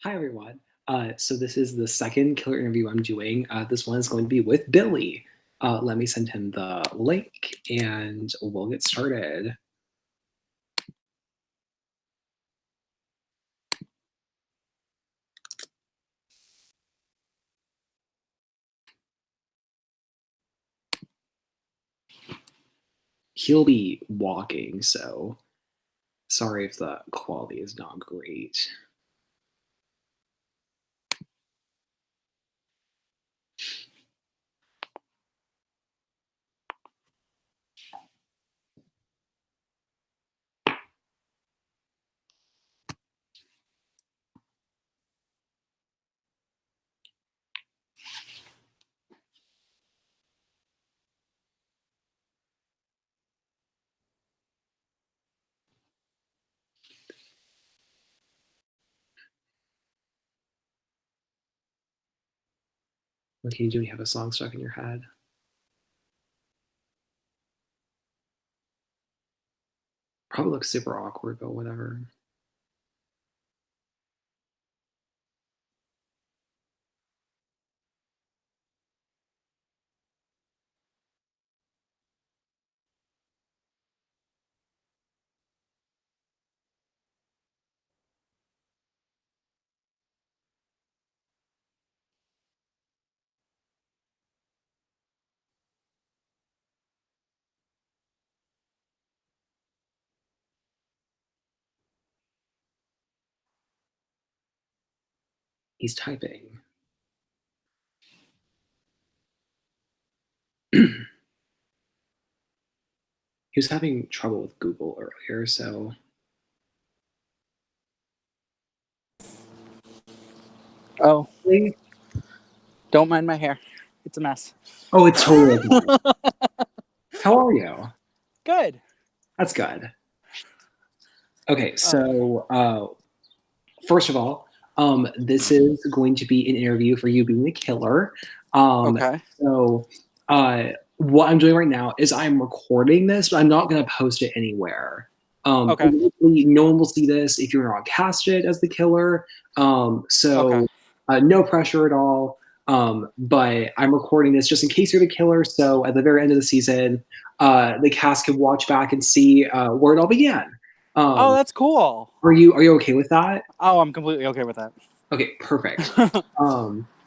Hi, everyone. So this is the second killer interview I'm doing. This one is going to be with Billy. Let me send him the link and we'll get started. He'll be walking, so sorry if the quality is not great. What can you do when you have a song stuck in your head? Probably looks super awkward, but whatever. He's typing. He was having trouble with Google earlier, so Oh, Wait. don't mind my hair. It's a mess. Oh, it's totally okay. How are you? Good. That's good. Okay, so first of all, this is going to be an interview for you being the killer. Okay. So, what I'm doing right now is I'm recording this, but I'm not going to post it anywhere. Okay. No one will see this if you're not casted as the killer. Okay. No pressure at all. But I'm recording this just in case you're the killer. So at the very end of the season, the cast can watch back and see where it all began. Oh, that's cool. Are you okay with that? Oh, I'm completely okay with that. Okay, perfect.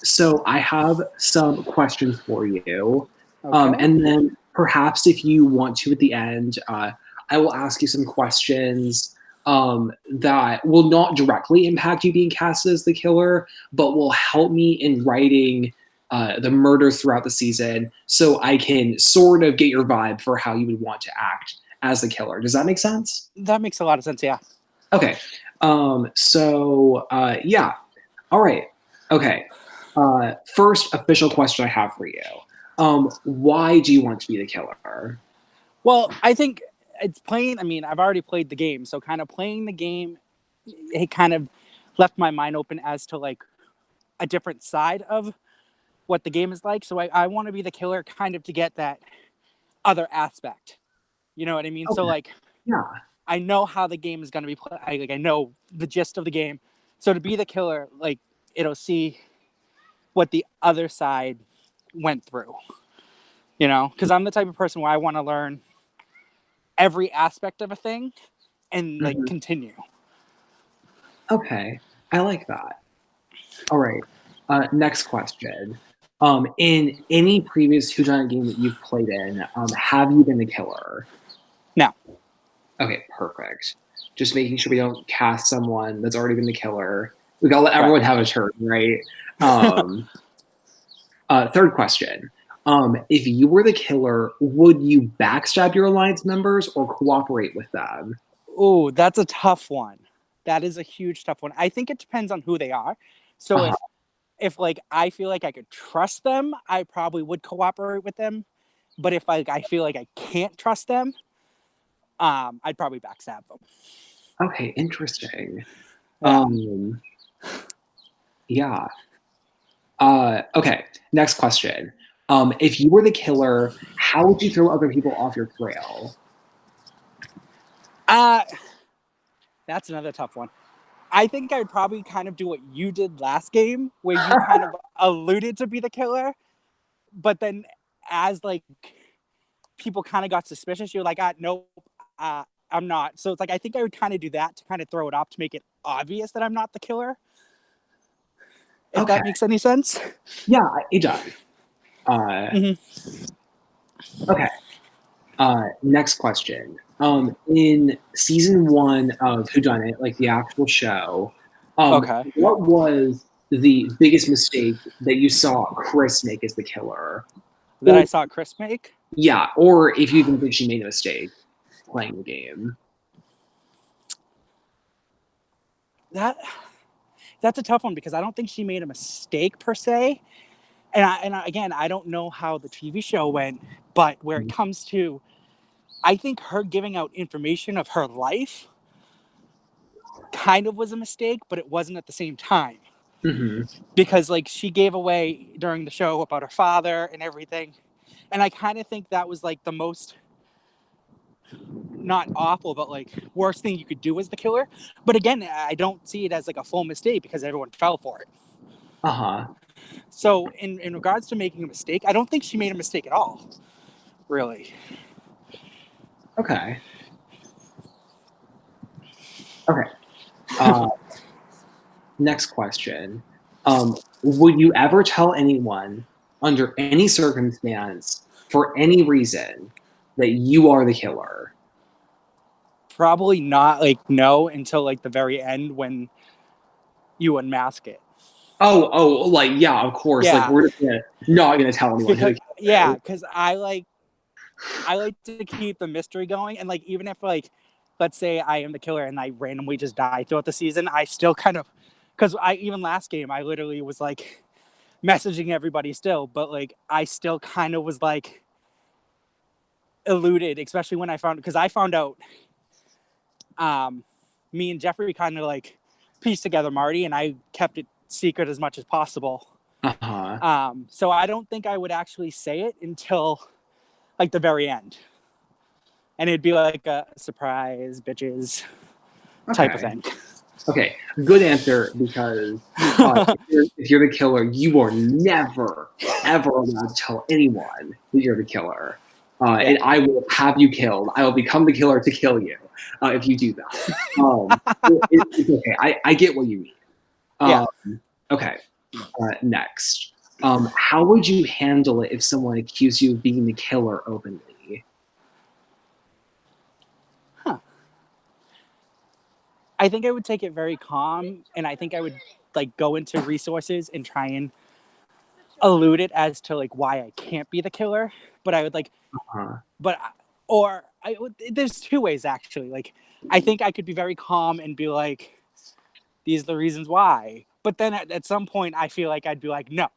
So I have some questions for you. Okay. And then perhaps if you want to at the end, I will ask you some questions that will not directly impact you being cast as the killer, but will help me in writing the murders throughout the season so I can sort of get your vibe for how you would want to act as the killer. Does that make sense? That makes a lot of sense, yeah. Okay. Yeah. All right. Okay. First official question I have for you. Why do you want to be the killer? Well, I think it's playing, I've already played the game, so kind of playing the game, it kind of left my mind open as to like a different side of what the game is like. So I want to be the killer kind of to get that other aspect. You know what I mean? So Okay. like Yeah. I know how the game is going to be played. I know the gist of the game. So to be the killer, like it'll see what the other side went through. You know, because I'm the type of person where I want to learn every aspect of a thing and like Mhm. continue. Okay. I like that. All right. Next question. In any previous whodunit game that you've played in, have you been the killer? Now, Okay, perfect. Just making sure we don't cast someone that's already been the killer. We gotta let right. everyone have a turn, right? Um, Third question. If you were the killer, would you backstab your alliance members or cooperate with them? Oh, that's a tough one. That is a huge tough one. I think it depends on who they are. So Uh-huh. if like I feel like I could trust them, I probably would cooperate with them. But if I feel like I can't trust them, I'd probably backstab them. Okay, interesting. Yeah. Um, yeah. Okay, next question. If you were the killer, how would you throw other people off your trail? Uh that's another tough one. I think I'd probably kind of do what you did last game, where you kind of alluded to be the killer, but then as like people kind of got suspicious, you're like, nope, I'm not. So it's like I think I would kind of do that to kind of throw it off to make it obvious that I'm not the killer. If Okay. that makes any sense. Yeah, it does. Okay. Next question. In season 1 of Whodunit, like the actual show, Okay. what was the biggest mistake that you saw Chris make as the killer? That Or, I saw Chris make? yeah, or if you even think she made a mistake playing the game. That's a tough one because I don't think she made a mistake per se. Again, I don't know how the TV show went, but where it comes to, I think her giving out information of her life kind of was a mistake, but it wasn't at the same time. Mm-hmm. Because like she gave away during the show about her father and everything. And I kind of think that was like the most not awful, but like worst thing you could do as the killer. But again, I don't see it as like a full mistake because everyone fell for it. Uh-huh. So in regards to making a mistake, I don't think she made a mistake at all. Really. Okay. Okay. Next question. Would you ever tell anyone under any circumstance, for any reason, that you are the killer? Probably not like no until like the very end when you unmask it. Oh, like, yeah, of course. Like, Yeah. we're just not gonna tell anyone who the killer is. Because I like to keep the mystery going, and like even if like let's say I am the killer and I randomly just die throughout the season, I still kind of because I even last game I literally was like messaging everybody still, but like I still kind of was like eluded, especially when I found because I found out me and Jeffrey kind of like pieced together Marty, and I kept it secret as much as possible. Uh-huh. So I don't think I would actually say it until like the very end. And it'd be like a surprise, bitches type of Okay. thing. Okay. Good answer, because if you're the killer, you are never, ever allowed to tell anyone that you're the killer. And I will have you killed. I will become the killer to kill you if you do that. It's okay. I get what you mean. Yeah. Okay. Next. How would you handle it if someone accused you of being the killer openly? I think I would take it very calm, and I think I would like go into resources and try and elude it as to like why I can't be the killer. But I would like, Uh-huh. but or I would. There's two ways actually. Like I think I could be very calm and be like, these are the reasons why. But then at some point, I feel like I'd be like, no,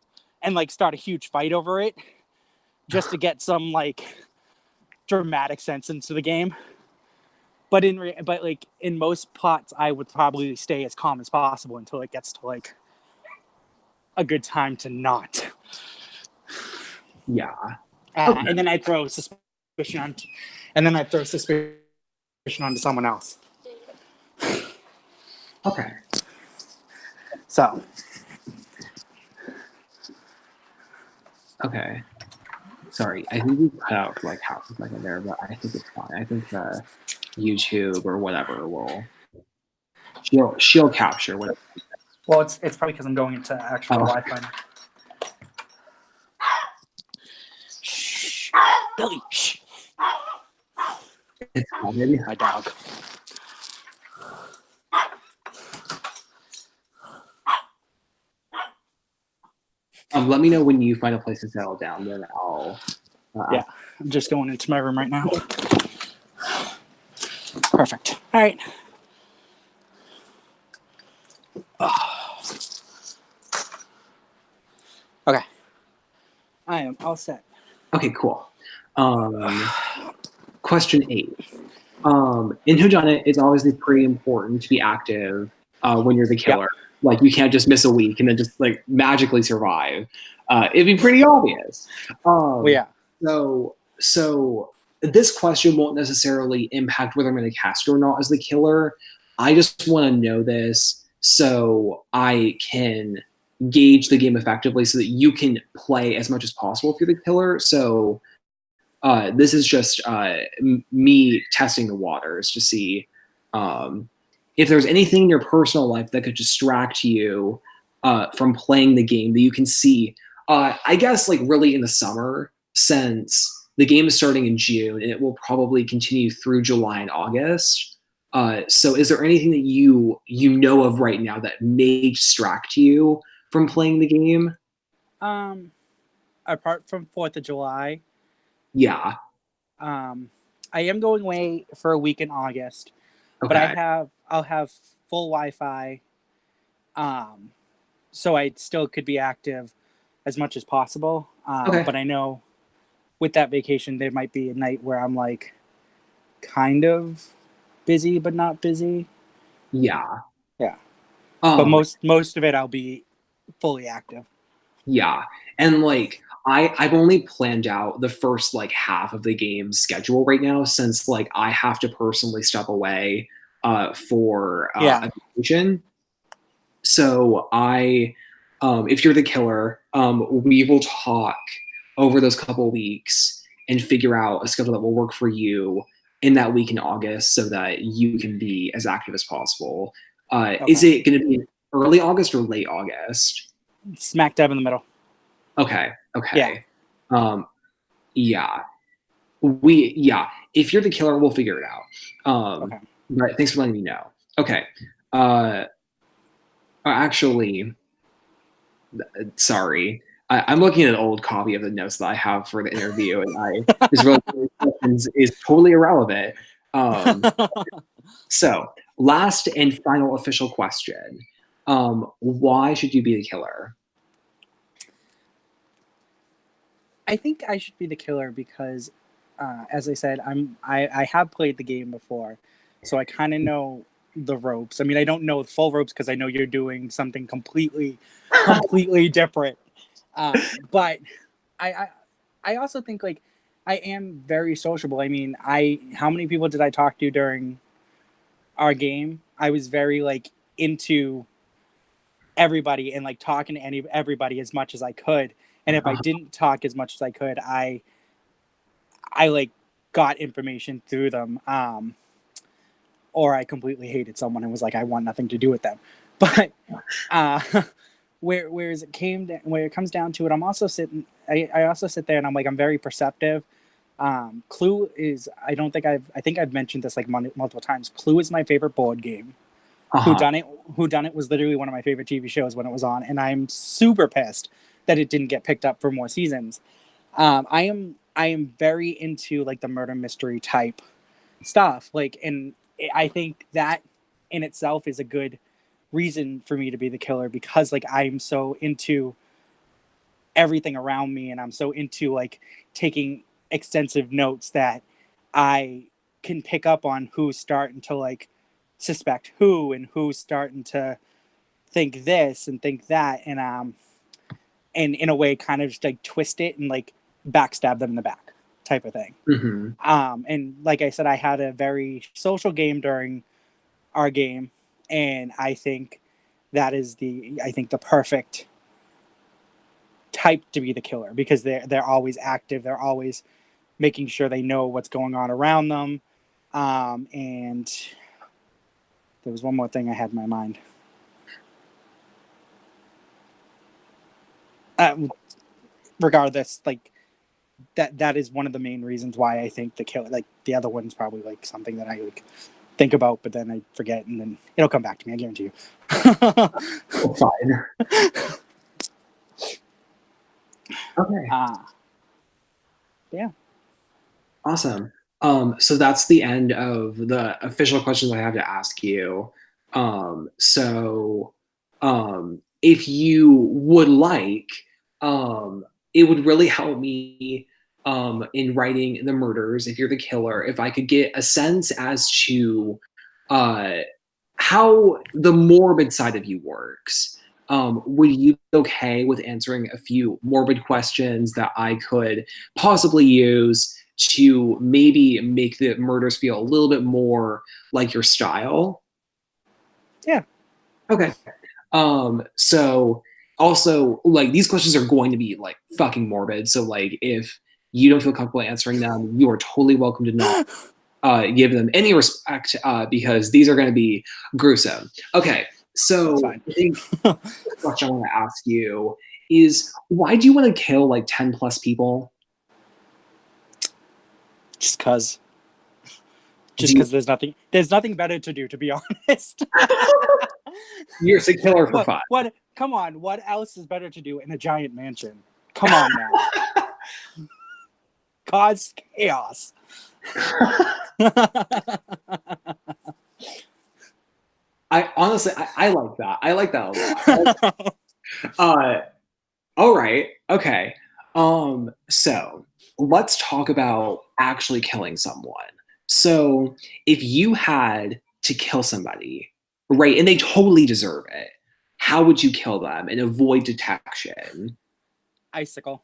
and like start a huge fight over it, just to get some like dramatic sense into the game. But but like in most plots, I would probably stay as calm as possible until it gets to like a good time to not. Yeah. Okay. And then I'd throw suspicion on, and then I'd throw suspicion onto someone else. Okay. So. Okay. Sorry, I think we cut out for like half a second there, but I think it's fine. I think YouTube or whatever will she'll capture whatever. Well, it's probably because I'm going into actual Wi-Fi now. Shh, Billy. Shh. It's fine. My dog. Let me know when you find a place to settle down. Then I'll. Yeah, I'm just going into my room right now. Perfect. All right. Okay. I am all set. Okay, cool. Question 8. In Whodunit, it's obviously pretty important to be active when you're the killer. Yep. Like, you can't just miss a week and then just like magically survive. It'd be pretty obvious. Well, yeah. So this question won't necessarily impact whether I'm going to cast you or not as the killer. I just want to know this so I can gauge the game effectively so that you can play as much as possible if you're the killer. So this is just me testing the waters to see um, if there's anything in your personal life that could distract you from playing the game that you can see. I guess like really in the summer, since the game is starting in June and it will probably continue through July and August. So is there anything that you know of right now that may distract you from playing the game? Um, Apart from 4th of July, Yeah. um, I am going away for a week in August, but Okay. I'll have full Wi-Fi, um, so I still could be active as much as possible. Okay. But I know with that vacation, there might be a night where I'm like kind of busy but not busy. Yeah. Yeah, but Um, most of it I'll be fully active. Yeah. And like I've only planned out the first like half of the game's schedule right now since like I have to personally step away for Yeah. a vacation. So I if you're the killer, we will talk over those couple weeks and figure out a schedule that will work for you in that week in August so that you can be as active as possible. Is Okay. it going to be early August or late August? Smack dab in the middle. Okay, Yeah. okay. Um, yeah. Yeah. If you're the killer, we'll figure it out. Okay. But thanks for letting me know. Okay. Uh, actually, sorry. I'm looking at an old copy of the notes that I have for the interview, and I this really is totally irrelevant. Um, so last and final official question. Why should you be the killer? I think I should be the killer because, as I said, I have played the game before, so I kind of know the ropes. I mean, I don't know the full ropes because I know you're doing something completely different. But I, I I also think like I am very sociable. I mean, I how many people did I talk to during our game? I was very like into everybody and like talking to everybody as much as I could. And if I didn't talk as much as I could, I like got information through them. Or I completely hated someone and was like, I want nothing to do with them. But uh, where it comes down to it, I'm also sitting. I also sit there and I'm like, I'm very perceptive. Clue is. I think I've mentioned this like multiple times. Clue is my favorite board game. Uh-huh. Who Done It was literally one of my favorite TV shows when it was on, and I'm super pissed that it didn't get picked up for more seasons. I am very into like the murder mystery type stuff. Like, and I think that in itself is a good reason for me to be the killer because like I'm so into everything around me and I'm so into like taking extensive notes that I can pick up on who's starting to like suspect who and who's starting to think this and think that and in a way kind of just like twist it and like backstab them in the back type of thing. Hmm. And like I said, I had a very social game during our game, and I think that is the perfect type to be the killer because they're always active, they're always making sure they know what's going on around them. And there was one more thing I had in my mind. Uh, Regardless, like that is one of the main reasons why I think the killer. Like the other one's probably like something that I like think about, but then I forget, and then it'll come back to me. I guarantee you. Oh, fine. Okay. uh, yeah. Awesome. So that's the end of the official questions I have to ask you. So if you would like, it would really help me in writing the murders if you're the killer, if I could get a sense as to uh, how the morbid side of you works. Would you be okay with answering a few morbid questions that I could possibly use to maybe make the murders feel a little bit more like your style? Yeah. Okay. So also like these questions are going to be like fucking morbid. So like if you don't feel comfortable answering them, you are totally welcome to not give them any respect because these are going to be gruesome. Okay. That's So fine. I think the question I want to ask you is why do you want to kill like 10 plus people? Just cause. Do Just you, because there's nothing better to do, to be honest. you're a killer for what fun. what come on, what else is better to do in a giant mansion? Come on now. Cause chaos. I honestly, I like that. I like that a lot. Uh, all right. Okay. So let's talk about actually killing someone. So if you had to kill somebody, right, and they totally deserve it, how would you kill them and avoid detection? Icicle.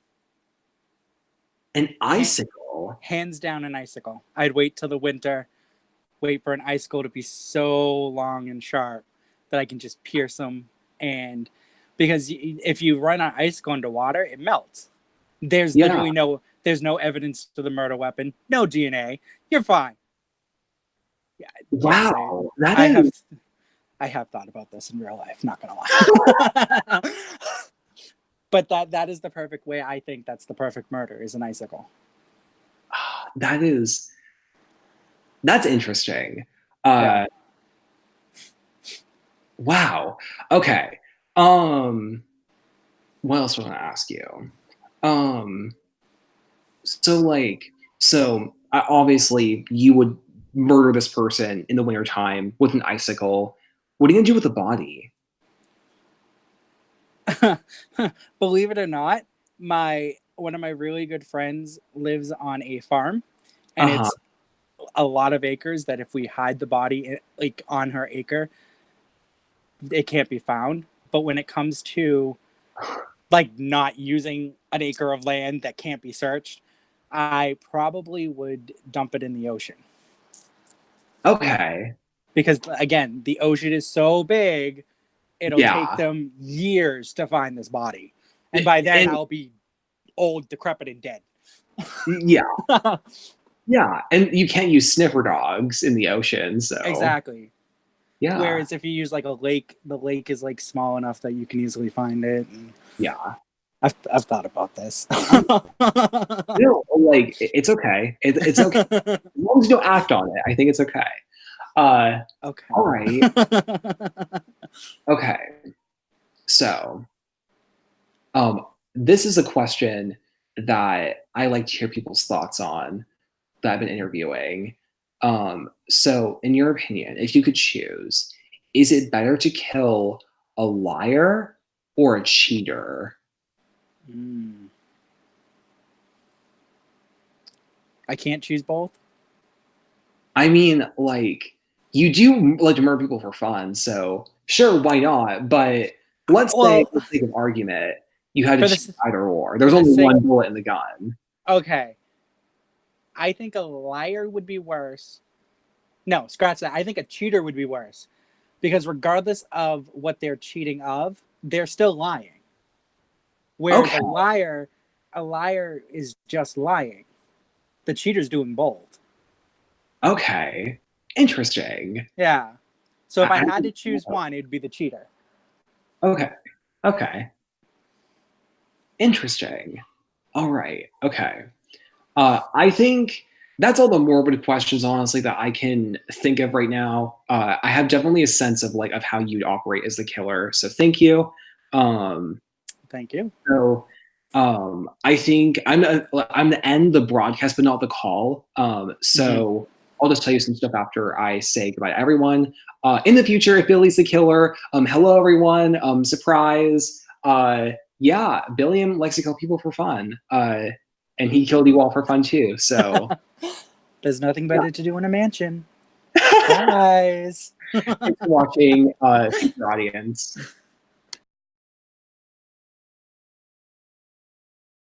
An Ha- icicle. Hands down an icicle. I'd wait till the winter, wait for an icicle to be so long and sharp that I can just pierce them. And because if you run an icicle into water, it melts. There's Yeah. literally there's no evidence to the murder weapon, no DNA. You're fine. Yeah, yes, Wow. That I have is. I have thought about this in real life, not gonna lie. But that is the perfect way. I think that's the perfect murder is an icicle. That is. That's interesting. Yeah. Uh, wow. Okay. Um, what else was I gonna ask you? Um, so like, so obviously you would murder this person in the wintertime with an icicle. What are you gonna do with the body? Believe it or not, my one of my really good friends lives on a farm, and Uh-huh. it's a lot of acres that if we hide the body like on her acre, it can't be found. But when it comes to like not using an acre of land that can't be searched, I probably would dump it in the ocean. Okay. Because again, the ocean is so big, it'll take Yeah. them years to find this body. And by then And I'll be old, decrepit, and dead. yeah, yeah. And you can't use sniffer dogs in the ocean, so Exactly. yeah. Whereas if you use like a lake, the lake is like small enough that you can easily find it. And Yeah. I've thought about this. I'm like it's okay. It's okay. As long as you don't act on it, I think it's okay. Uh Okay. all right. Okay. So Um, this is a question that I like to hear people's thoughts on that I've been interviewing. So, in your opinion, if you could choose, is it better to kill a liar or a cheater? Mm. I can't choose both. I mean, like, you do like to murder people for fun, so sure, why not? But let's say, Well, for the sake of argument, you had to for choose this either or. for There's the only sake one bullet in the gun. okay. I think a liar would be worse. No, scratch that. I think a cheater would be worse. Because regardless of what they're cheating of, they're still lying. Whereas Okay, a liar is just lying. The cheater's doing both. okay, interesting. Yeah. So if I I had to choose one, it'd be the cheater. Okay. Okay. Interesting. All right. Okay. I think that's all the morbid questions, honestly, that I can think of right now. I have definitely a sense of like of how you'd operate as the killer. So thank you. Um, Thank you. so I think I'm gonna end the broadcast, but not the call. Mm-hmm. So I'll just tell you some stuff after I say goodbye to everyone. In the future, if Billy's the killer, hello everyone. Surprise. Yeah, Billiam likes to kill people for fun. And he killed you all for fun too. So There's nothing yeah. better to do in a mansion. Guys. Thanks for watching, future audience.